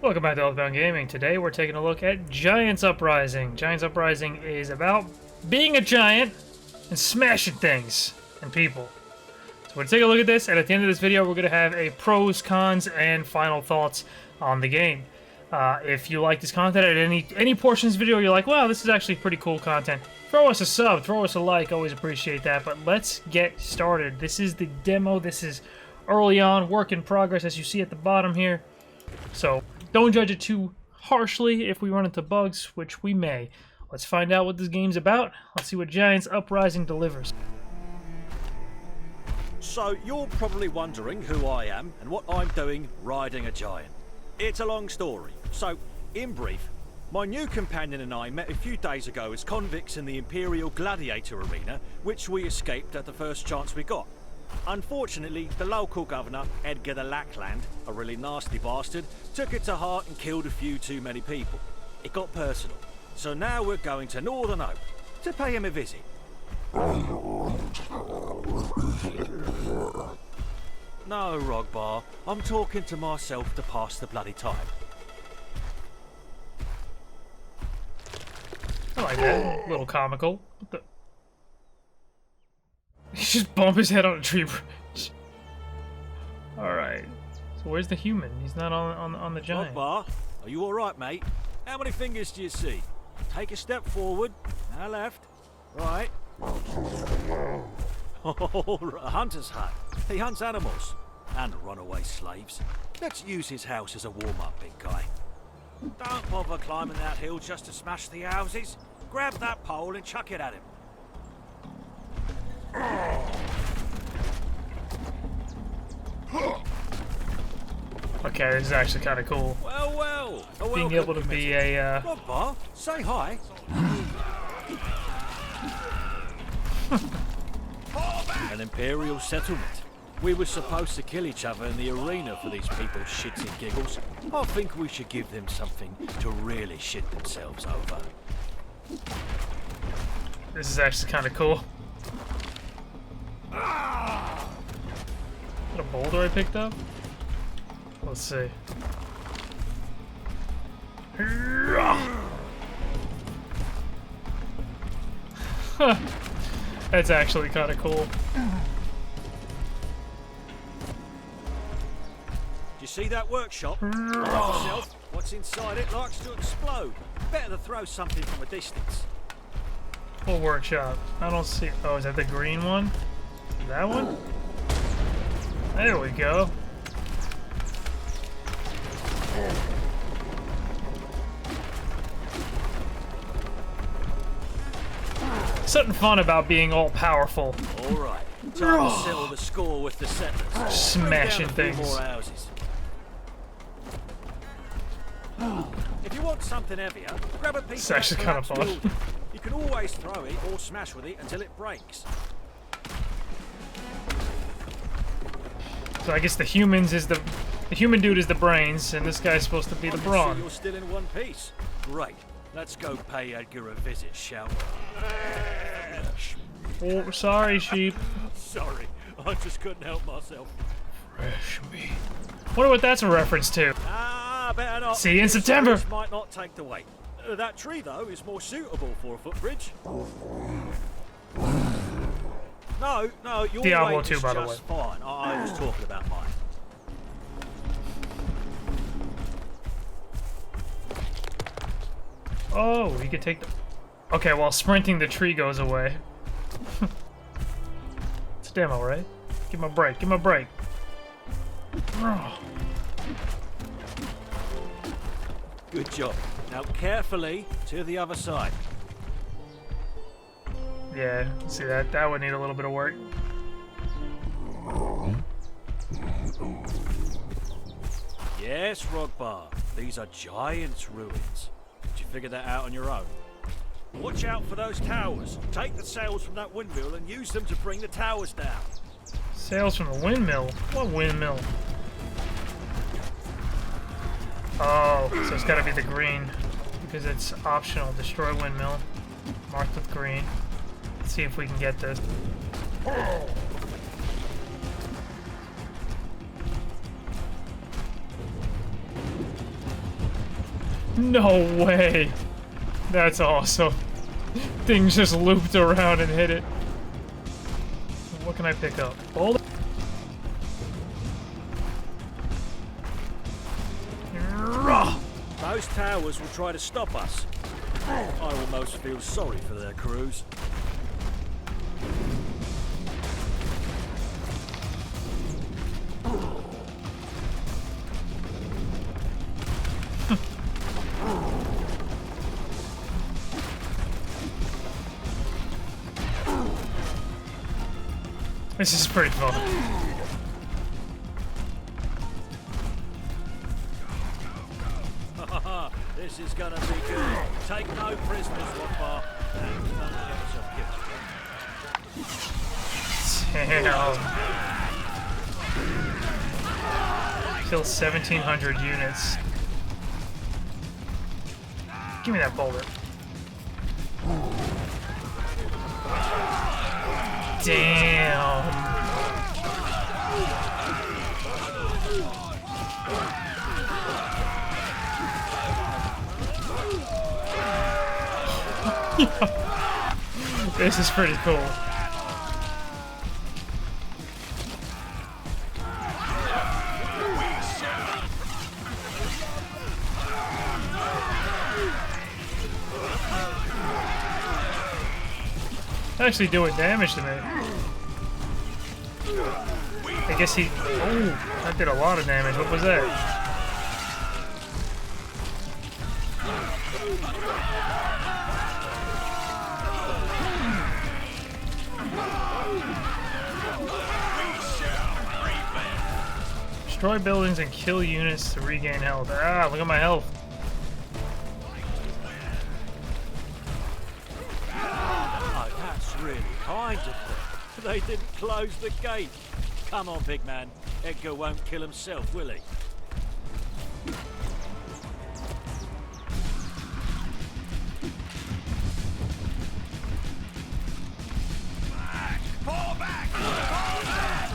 Welcome back to Oathbound Gaming. Today we're taking a look at Giants Uprising. Giants Uprising is about being a giant and smashing things and people. So we're going to take a look at this, and at the end of this video we're going to have a pros, cons, and final thoughts on the game. If you like this content at any portion of this video, you're like, wow, this is actually pretty cool content, throw us a sub, throw us a like, always appreciate that. But let's get started. This is the demo, this is early on, work in progress, as you see at the bottom here. So don't judge it too harshly if we run into bugs, which we may. Let's find out what this game's about. Let's see what Giants Uprising delivers. So you're probably wondering who I am and what I'm doing riding a giant. It's a long story. So, in brief, my new companion and I met a few days ago as convicts in the Imperial Gladiator Arena, which we escaped at the first chance we got. Unfortunately, the local governor, Edgar the Lackland, a really nasty bastard, took it to heart and killed a few too many people. It got personal. So now we're going to Northern Oak to pay him a visit. No, Rogbar, I'm talking to myself to pass the bloody time. I like that. A little comical. What the? He just bumped his head on a tree branch. Alright. So where's the human? He's not on the giant. Rogbar, are you alright, mate? How many fingers do you see? Take a step forward, now left, right. Oh, a hunter's hut. He hunts animals and runaway slaves. Let's use his house as a warm-up, big guy. Don't bother climbing that hill just to smash the houses. Grab that pole and chuck it at him. Okay, this is actually kind of cool. Well. Being able to be a Rogbar, say hi. An Imperial settlement. We were supposed to kill each other in the arena for these people's shits and giggles. I think we should give them something to really shit themselves over. This is actually kind of cool. Is that a boulder I picked up? Let's see. That's actually kind of cool. Do you see that workshop? Ask yourself, what's inside it likes to explode. Better to throw something from a distance. Full workshop. I don't see. Oh, is that the green one? That one? There we go. Something fun about being all powerful. All right, time to settle the score with the settlers. Smashing Bring down a few things. more houses. If you want something heavier, grab a piece It's actually kind of fun. building. You can always throw it or smash with it until it breaks. So I guess the humans is the human dude is the brains, and this guy's supposed to be the brawn. You're still in one piece. Great. Let's go pay Edgar a visit, shall we? Oh, sorry, sheep. Sorry, I just couldn't help myself. Fresh meat. Wonder what that's a reference to. Better not. See you in September. This might not take the weight. That tree, though, is more suitable for a footbridge. No, your Diablo weight 2, is by the just way. fine. I was talking about mine. Oh, you could take the... Okay, while sprinting, the tree goes away. It's a demo, right? Give him a break, give him a break. Good job. Now carefully to the other side. Yeah, see that would need a little bit of work. Yes, Rogbar. These are Giants' ruins. Did you figure that out on your own? Watch out for those towers. Take the sails from that windmill and use them to bring the towers down. Sails from the windmill? What windmill? Oh, so it's gotta be the green. Because it's optional. Destroy windmill. Marked with green. Let's see if we can get this. Oh. No way. That's awesome. Things just looped around and hit it. What can I pick up? Boulder? Those towers will try to stop us. I almost feel sorry for their crews. This is pretty fun. This is gonna be good. Take no prisoners, Rothbar. Damn. Kill 1,700 units. Give me that boulder. Damn. This is pretty cool. Actually doing damage to me. I guess he... Oh, that did a lot of damage. What was that? Destroy buildings and kill units to regain health. Ah, look at my health. Oh, that's really kind of them. They didn't close the gate. Come on, big man. Edgar won't kill himself, will he? Fall back! Fall back!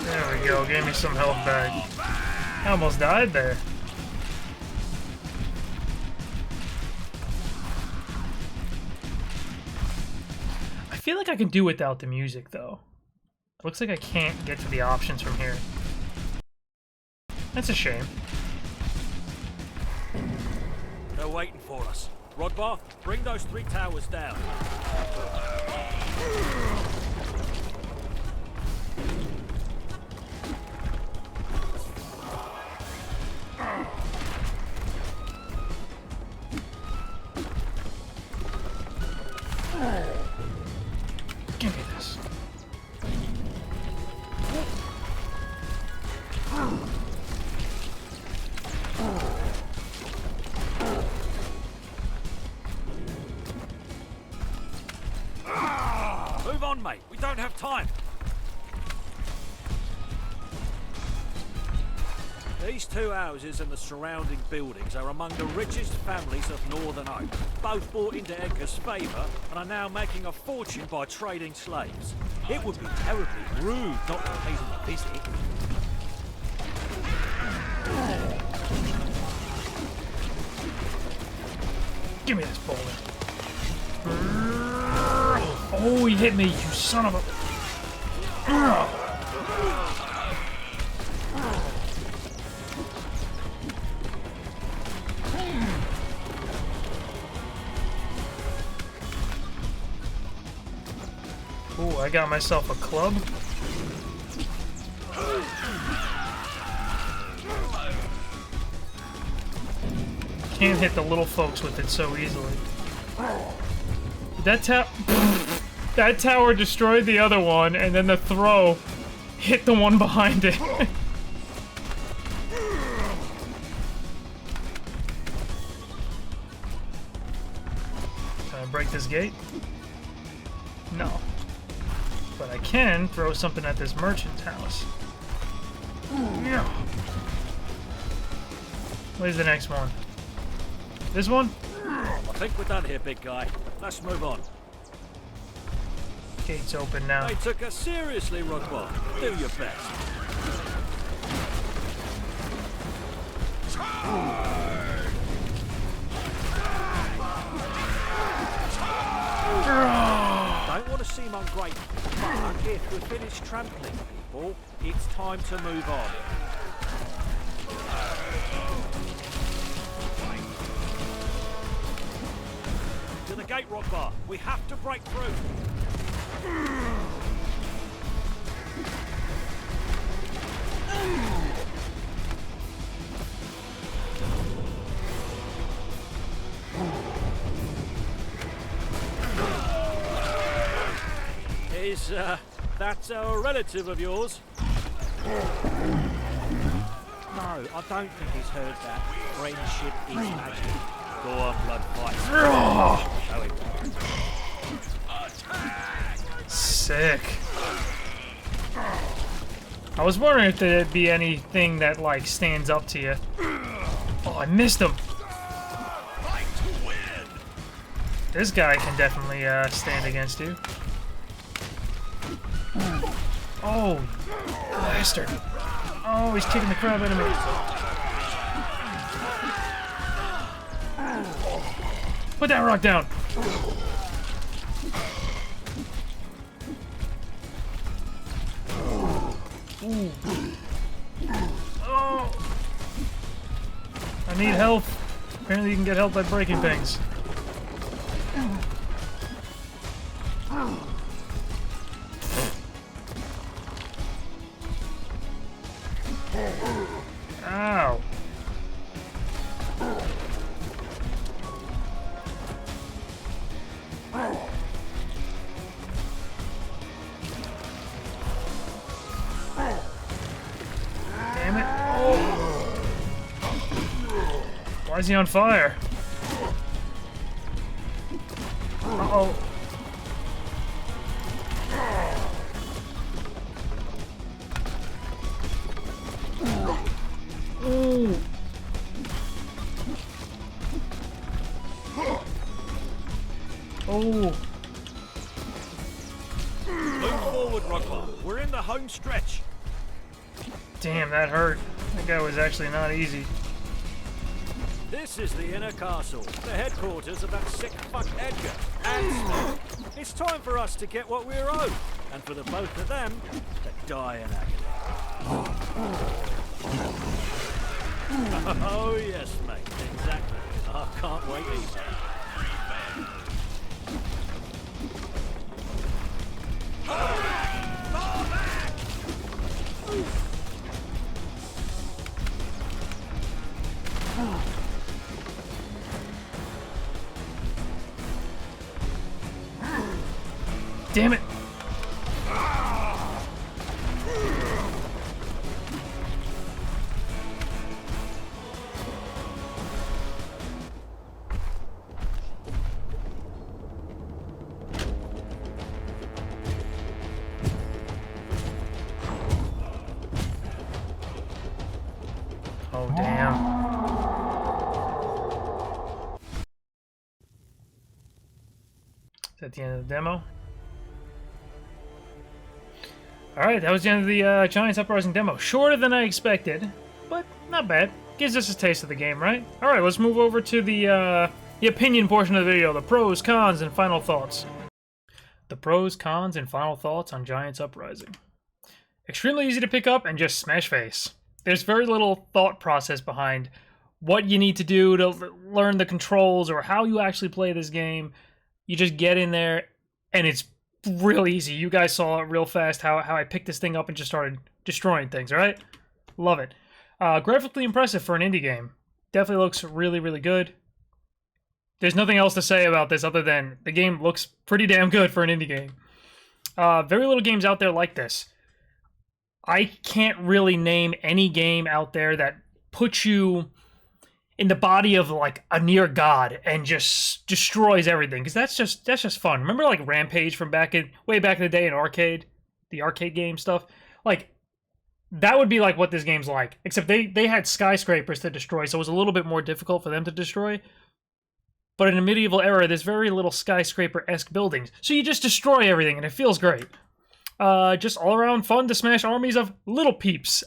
There we go, gave me some health back. I almost died there. I feel like I can do without the music though. It looks like I can't get to the options from here. That's a shame. They're waiting for us. Rodbar, bring those 3 towers down. Give me this. Move on, mate. We don't have time. These 2 houses and the surrounding buildings are among the richest families of Northern Oak. Both bought into Edgar's favour and are now making a fortune by trading slaves. It would be terribly rude not to pay them a visit. Give me this boulder. Oh, he hit me, you son of a... Oh, I got myself a club. Can't hit the little folks with it so easily. That tower destroyed the other one, and then the throw hit the one behind it. Can I break this gate? No. But I can throw something at this merchant's house. Yeah. Where's the next one? This one? I think we're done here, big guy. Let's move on. Gate's open now. They took us seriously, Rodbar. Do your best. Don't want to seem ungrateful, but if we're finished trampling people, it's time to move on. To the gate, Rockbar. We have to break through. Is that a relative of yours? No, I don't think he's heard that. Friendship is magic. Go on, blood fight. Show him. Sick. I was wondering if there'd be anything that, like, stands up to you. Oh, I missed him. This guy can definitely stand against you. Oh, bastard. Oh, he's kicking the crap out of me. Put that rock down. Ooh. Oh. I need health. Apparently you can get health by breaking things. Ow. Damn it. Oh. Why is he on fire? Uh-oh. Ooh. Oh. Move forward, Rockbar. We're in the home stretch. Damn, that hurt. That guy was actually not easy. This is the inner castle, the headquarters of that sick fuck Edgar and Smoke. It's time for us to get what we're owed, and for the both of them to die in agony. Oh yes, mate, exactly. I can't wait either. Fall back! Fall back! Damn it! Oh, damn. Is that the end of the demo? Alright, that was the end of the Giants Uprising demo. Shorter than I expected, but not bad. Gives us a taste of the game, right? Alright, let's move over to the opinion portion of the video. The pros, cons, and final thoughts. The pros, cons, and final thoughts on Giants Uprising. Extremely easy to pick up and just smash face. There's very little thought process behind what you need to do to learn the controls or how you actually play this game. You just get in there, and it's real easy. You guys saw it real fast how I picked this thing up and just started destroying things, alright? Love it. Graphically impressive for an indie game. Definitely looks really, really good. There's nothing else to say about this other than the game looks pretty damn good for an indie game. Very little games out there like this. I can't really name any game out there that puts you in the body of like a near god and just destroys everything, because that's just fun. Remember like Rampage from way back in the day in arcade, the arcade game stuff? Like that would be like what this game's like, except they had skyscrapers to destroy, so it was a little bit more difficult for them to destroy. But in a medieval era, there's very little skyscraper-esque buildings, so you just destroy everything and it feels great. Just all around fun to smash armies of little peeps.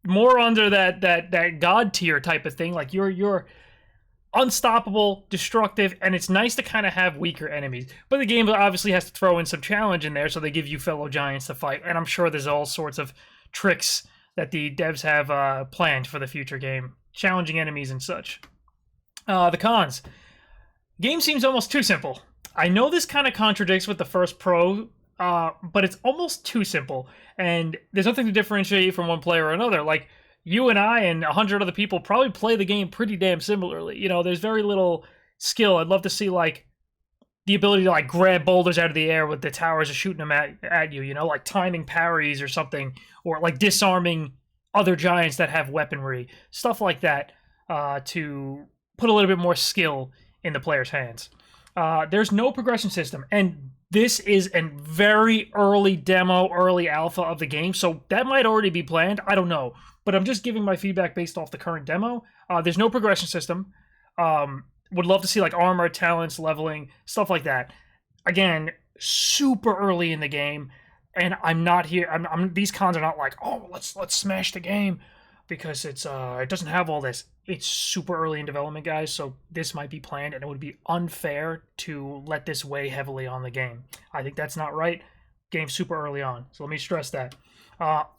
more under that god tier type of thing. Like you're unstoppable, destructive, and it's nice to kind of have weaker enemies. But the game obviously has to throw in some challenge in there, so they give you fellow giants to fight. And I'm sure there's all sorts of tricks that the devs have planned for the future game, challenging enemies and such. The cons. Game seems almost too simple. I know this kind of contradicts with the first Pro, but it's almost too simple, and there's nothing to differentiate you from one player or another. Like, you and I and 100 other people probably play the game pretty damn similarly. You know, there's very little skill. I'd love to see, like, the ability to, like, grab boulders out of the air with the towers are shooting them at you, you know, like timing parries or something, or, like, disarming other giants that have weaponry. Stuff like that, to put a little bit more skill in the player's hands. There's no progression system, and this is a very early demo, early alpha of the game, so that might already be planned. I don't know, but I'm just giving my feedback based off the current demo. There's no progression system. Would love to see like armor, talents, leveling, stuff like that. Again, super early in the game, and I'm not here. These cons are not like, oh, let's smash the game, because it doesn't have all this. It's super early in development, guys, so this might be planned, and it would be unfair to let this weigh heavily on the game. I think that's not right. Game's super early on, so let me stress that.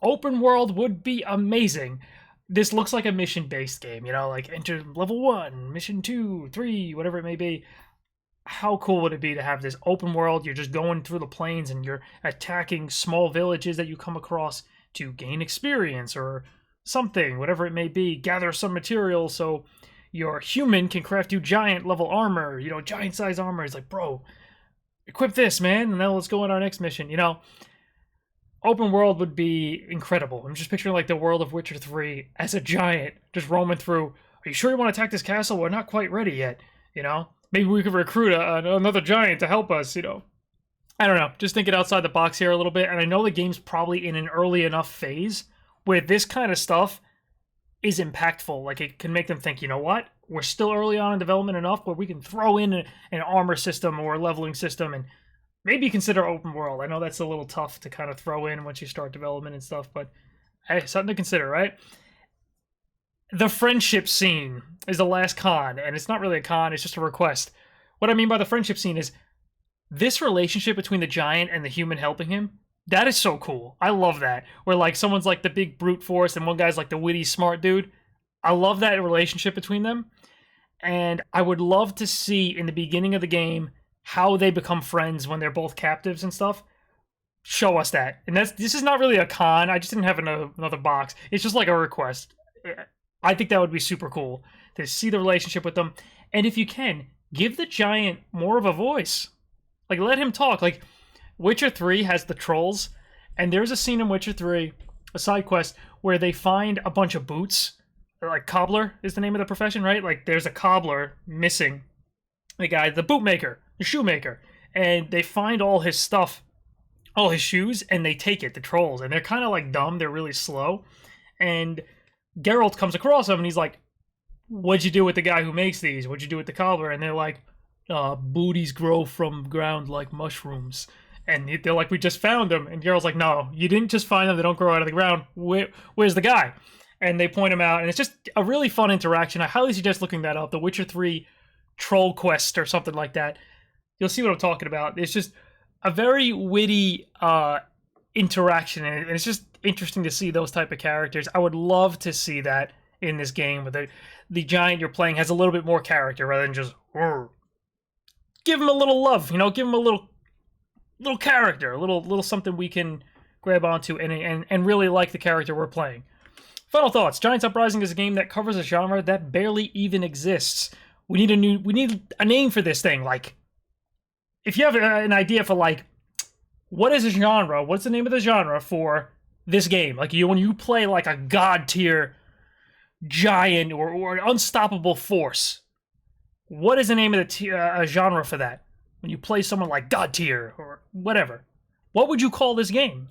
Open world would be amazing. This looks like a mission-based game, you know, like enter level 1, mission 2, 3, whatever it may be. How cool would it be to have this open world? You're just going through the plains, and you're attacking small villages that you come across to gain experience, or something, whatever it may be. Gather some materials so your human can craft you giant level armor, you know, giant size armor. It's like, bro, equip this, man, and then let's go on our next mission, you know. Open world would be incredible. I'm just picturing like the world of Witcher 3 as a giant just roaming through. Are you sure you want to attack this castle? We're not quite ready yet, you know. Maybe we could recruit another giant to help us, you know. I don't know, just thinking outside the box here a little bit, and I know the game's probably in an early enough phase where this kind of stuff is impactful. Like, it can make them think, you know what? We're still early on in development enough where we can throw in an armor system or a leveling system and maybe consider open world. I know that's a little tough to kind of throw in once you start development and stuff, but hey, something to consider, right? The friendship scene is the last con, and it's not really a con, it's just a request. What I mean by the friendship scene is this relationship between the giant and the human helping him. That is so cool. I love that. Where like someone's like the big brute force and one guy's like the witty smart dude. I love that relationship between them. And I would love to see in the beginning of the game how they become friends when they're both captives and stuff. Show us that. And this is not really a con. I just didn't have another box. It's just like a request. I think that would be super cool to see the relationship with them. And if you can, give the giant more of a voice. Like, let him talk. Like, Witcher 3 has the trolls, and there's a scene in Witcher 3, a side quest, where they find a bunch of boots. Like, cobbler is the name of the profession, right? Like, there's a cobbler missing. The guy, the bootmaker, the shoemaker. And they find all his stuff, all his shoes, and they take it, the trolls. And they're kind of, like, dumb. They're really slow. And Geralt comes across them, and he's like, what'd you do with the guy who makes these? What'd you do with the cobbler? And they're like, booties grow from ground like mushrooms. And they're like, we just found them. And Geralt's like, no, you didn't just find them. They don't grow out of the ground. Where's the guy? And they point him out. And it's just a really fun interaction. I highly suggest looking that up. The Witcher 3 Troll Quest or something like that. You'll see what I'm talking about. It's just a very witty interaction. And it's just interesting to see those type of characters. I would love to see that in this game. Where the giant you're playing has a little bit more character rather than just... Rrr. Give him a little love. You know, give him a little character, a little something we can grab onto and really like the character we're playing. Final thoughts. Giants Uprising is a game that covers a genre that barely even exists. We need a name for this thing. Like, if you have an idea for like, what is a genre? What's the name of the genre for this game? Like, when you play like a god tier giant or an unstoppable force, what is the name of the genre for that? When you play someone like God tier or whatever, what would you call this game?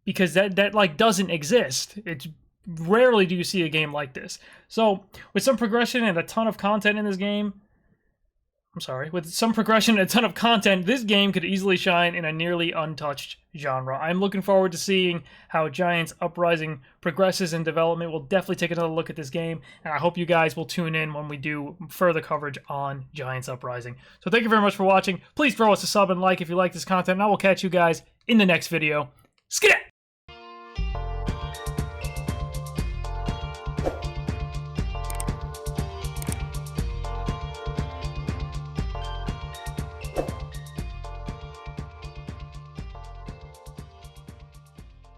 Because that like doesn't exist. It's rarely do you see a game like this. So with some progression and a ton of content in this game, with some progression and a ton of content, this game could easily shine in a nearly untouched genre. I'm looking forward to seeing how Giants Uprising progresses in development. We'll definitely take another look at this game, and I hope you guys will tune in when we do further coverage on Giants Uprising. So thank you very much for watching. Please throw us a sub and like if you like this content, and I will catch you guys in the next video. Skedat!